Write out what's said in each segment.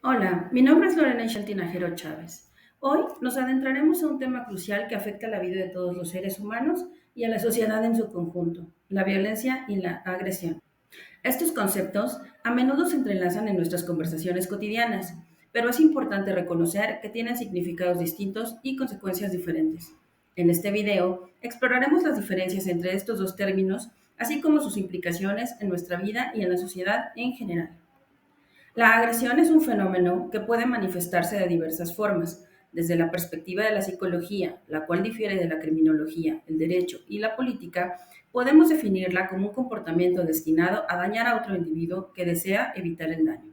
Hola, mi nombre es Lorena Ishel Tinajero Chávez. Hoy nos adentraremos en un tema crucial que afecta a la vida de todos los seres humanos y a la sociedad en su conjunto, la violencia y la agresión. Estos conceptos a menudo se entrelazan en nuestras conversaciones cotidianas, pero es importante reconocer que tienen significados distintos y consecuencias diferentes. En este video exploraremos las diferencias entre estos dos términos, así como sus implicaciones en nuestra vida y en la sociedad en general. La agresión es un fenómeno que puede manifestarse de diversas formas, desde la perspectiva de la psicología, la cual difiere de la criminología, el derecho y la política. Podemos definirla como un comportamiento destinado a dañar a otro individuo que desea evitar el daño.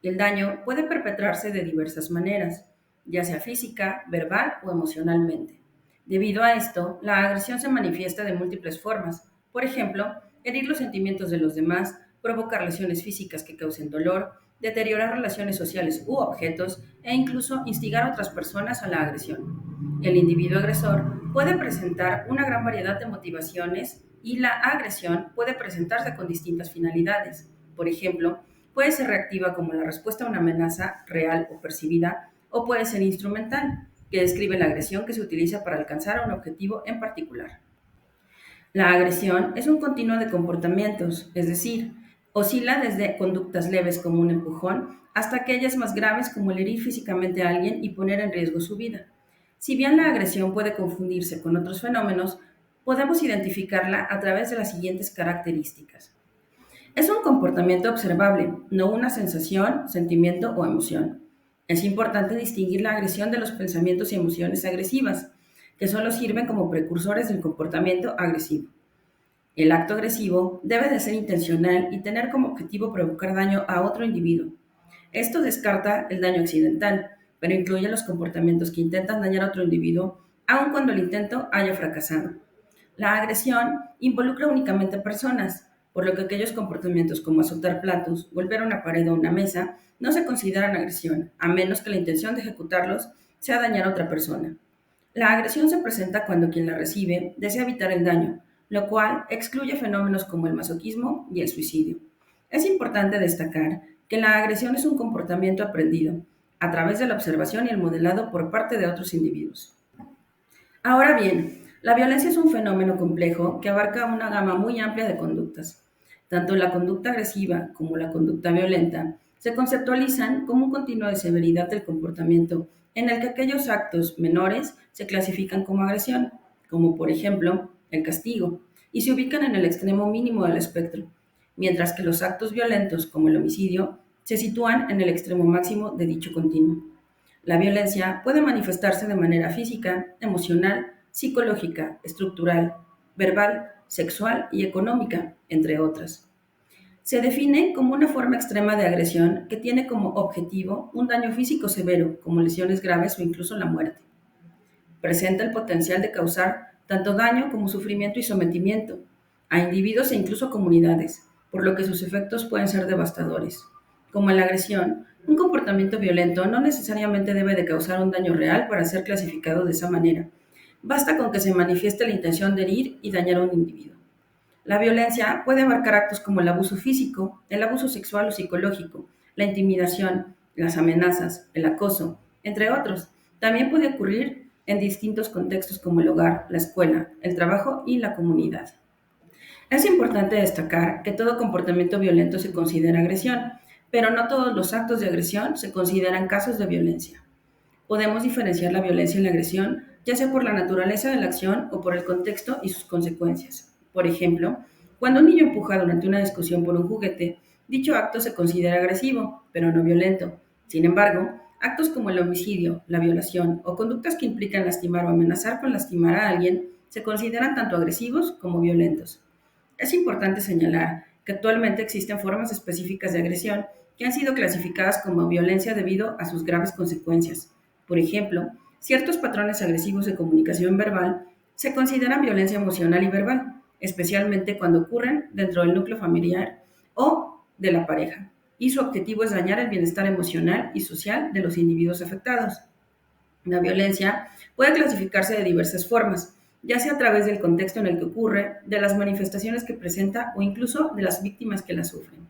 El daño puede perpetrarse de diversas maneras, ya sea física, verbal o emocionalmente. Debido a esto, la agresión se manifiesta de múltiples formas. Por ejemplo, herir los sentimientos de los demás, provocar lesiones físicas que causen dolor, deteriorar relaciones sociales u objetos e incluso instigar a otras personas a la agresión. El individuo agresor puede presentar una gran variedad de motivaciones y la agresión puede presentarse con distintas finalidades. Por ejemplo, puede ser reactiva como la respuesta a una amenaza real o percibida, o puede ser instrumental, que describe la agresión que se utiliza para alcanzar un objetivo en particular. La agresión es un continuo de comportamientos, es decir, oscila desde conductas leves como un empujón hasta aquellas más graves como el herir físicamente a alguien y poner en riesgo su vida. Si bien la agresión puede confundirse con otros fenómenos, podemos identificarla a través de las siguientes características. Es un comportamiento observable, no una sensación, sentimiento o emoción. Es importante distinguir la agresión de los pensamientos y emociones agresivas, que solo sirven como precursores del comportamiento agresivo. El acto agresivo debe de ser intencional y tener como objetivo provocar daño a otro individuo. Esto descarta el daño accidental, pero incluye los comportamientos que intentan dañar a otro individuo, aun cuando el intento haya fracasado. La agresión involucra únicamente a personas, por lo que aquellos comportamientos como azotar platos, golpear una pared o una mesa no se consideran agresión, a menos que la intención de ejecutarlos sea dañar a otra persona. La agresión se presenta cuando quien la recibe desea evitar el daño, lo cual excluye fenómenos como el masoquismo y el suicidio. Es importante destacar que la agresión es un comportamiento aprendido a través de la observación y el modelado por parte de otros individuos. Ahora bien, la violencia es un fenómeno complejo que abarca una gama muy amplia de conductas. Tanto la conducta agresiva como la conducta violenta se conceptualizan como un continuo de severidad del comportamiento en el que aquellos actos menores se clasifican como agresión, como por ejemplo el castigo, y se ubican en el extremo mínimo del espectro, mientras que los actos violentos como el homicidio se sitúan en el extremo máximo de dicho continuo. La violencia puede manifestarse de manera física, emocional, psicológica, estructural, verbal, sexual y económica, entre otras. Se define como una forma extrema de agresión que tiene como objetivo un daño físico severo, como lesiones graves o incluso la muerte. Presenta el potencial de causar tanto daño como sufrimiento y sometimiento a individuos e incluso comunidades, por lo que sus efectos pueden ser devastadores. Como en la agresión, un comportamiento violento no necesariamente debe de causar un daño real para ser clasificado de esa manera. Basta con que se manifieste la intención de herir y dañar a un individuo. La violencia puede abarcar actos como el abuso físico, el abuso sexual o psicológico, la intimidación, las amenazas, el acoso, entre otros. También puede ocurrir en distintos contextos como el hogar, la escuela, el trabajo y la comunidad. Es importante destacar que todo comportamiento violento se considera agresión, pero no todos los actos de agresión se consideran casos de violencia. Podemos diferenciar la violencia y la agresión, ya sea por la naturaleza de la acción o por el contexto y sus consecuencias. Por ejemplo, cuando un niño empuja durante una discusión por un juguete, dicho acto se considera agresivo, pero no violento. Sin embargo, actos como el homicidio, la violación o conductas que implican lastimar o amenazar con lastimar a alguien se consideran tanto agresivos como violentos. Es importante señalar que actualmente existen formas específicas de agresión que han sido clasificadas como violencia debido a sus graves consecuencias. Por ejemplo, ciertos patrones agresivos de comunicación verbal se consideran violencia emocional y verbal, especialmente cuando ocurren dentro del núcleo familiar o de la pareja, y su objetivo es dañar el bienestar emocional y social de los individuos afectados. La violencia puede clasificarse de diversas formas, ya sea a través del contexto en el que ocurre, de las manifestaciones que presenta o incluso de las víctimas que la sufren.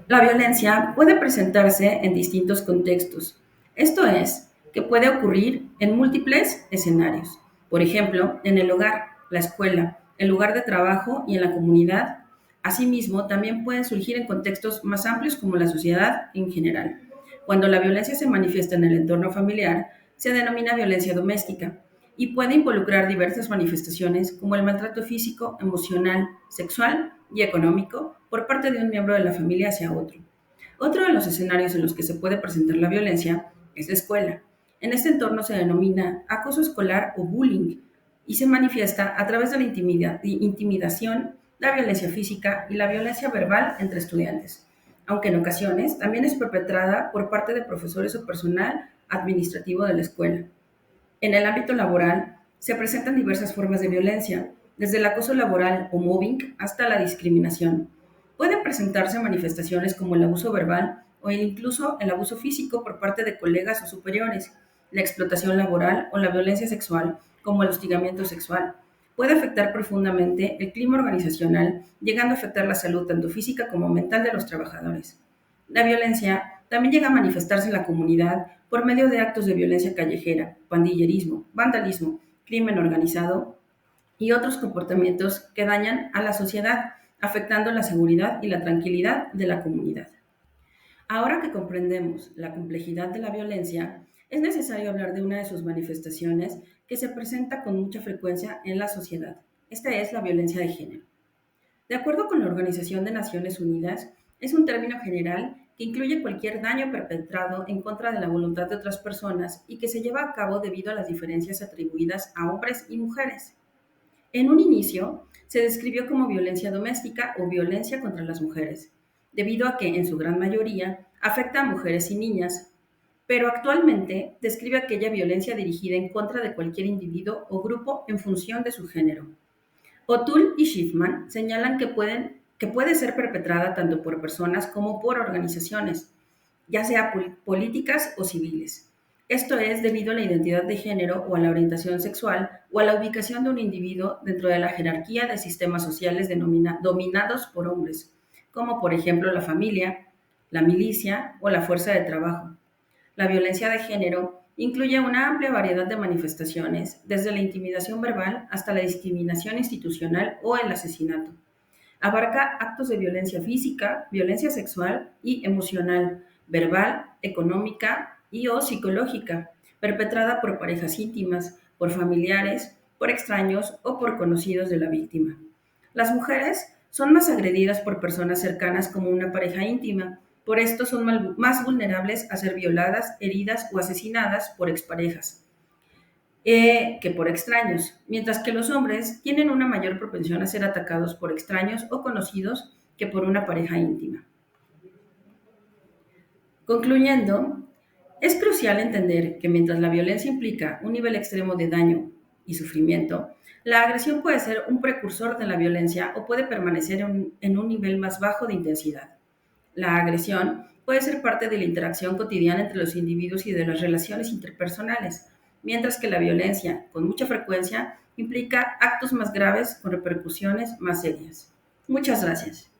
La violencia puede presentarse en distintos contextos. Esto es, que puede ocurrir en múltiples escenarios. Por ejemplo, en el hogar, la escuela, el lugar de trabajo y en la comunidad. Asimismo, también pueden surgir en contextos más amplios como la sociedad en general. Cuando la violencia se manifiesta en el entorno familiar, se denomina violencia doméstica y puede involucrar diversas manifestaciones como el maltrato físico, emocional, sexual y económico por parte de un miembro de la familia hacia otro. Otro de los escenarios en los que se puede presentar la violencia es la escuela. En este entorno se denomina acoso escolar o bullying y se manifiesta a través de la intimidación, la violencia física y la violencia verbal entre estudiantes, aunque en ocasiones también es perpetrada por parte de profesores o personal administrativo de la escuela. En el ámbito laboral, se presentan diversas formas de violencia, desde el acoso laboral o mobbing hasta la discriminación. Pueden presentarse manifestaciones como el abuso verbal o incluso el abuso físico por parte de colegas o superiores, la explotación laboral o la violencia sexual, como el hostigamiento sexual. Puede afectar profundamente el clima organizacional, llegando a afectar la salud tanto física como mental de los trabajadores. La violencia también llega a manifestarse en la comunidad por medio de actos de violencia callejera, pandillerismo, vandalismo, crimen organizado y otros comportamientos que dañan a la sociedad, afectando la seguridad y la tranquilidad de la comunidad. Ahora que comprendemos la complejidad de la violencia, es necesario hablar de una de sus manifestaciones que se presenta con mucha frecuencia en la sociedad. Esta es la violencia de género. De acuerdo con la Organización de Naciones Unidas, es un término general que incluye cualquier daño perpetrado en contra de la voluntad de otras personas y que se lleva a cabo debido a las diferencias atribuidas a hombres y mujeres. En un inicio, se describió como violencia doméstica o violencia contra las mujeres, debido a que, en su gran mayoría, afecta a mujeres y niñas, pero actualmente describe aquella violencia dirigida en contra de cualquier individuo o grupo en función de su género. O'Toole y Schiffman señalan que puede ser perpetrada tanto por personas como por organizaciones, ya sea políticas o civiles. Esto es debido a la identidad de género o a la orientación sexual o a la ubicación de un individuo dentro de la jerarquía de sistemas sociales dominados por hombres, como por ejemplo la familia, la milicia o la fuerza de trabajo. La violencia de género incluye una amplia variedad de manifestaciones, desde la intimidación verbal hasta la discriminación institucional o el asesinato. Abarca actos de violencia física, violencia sexual y emocional, verbal, económica y o psicológica, perpetrada por parejas íntimas, por familiares, por extraños o por conocidos de la víctima. Las mujeres son más agredidas por personas cercanas como una pareja íntima, por esto son más vulnerables a ser violadas, heridas o asesinadas por exparejas que por extraños, mientras que los hombres tienen una mayor propensión a ser atacados por extraños o conocidos que por una pareja íntima. Concluyendo, es crucial entender que mientras la violencia implica un nivel extremo de daño y sufrimiento, la agresión puede ser un precursor de la violencia o puede permanecer en un nivel más bajo de intensidad. La agresión puede ser parte de la interacción cotidiana entre los individuos y de las relaciones interpersonales, mientras que la violencia, con mucha frecuencia, implica actos más graves con repercusiones más serias. Muchas gracias.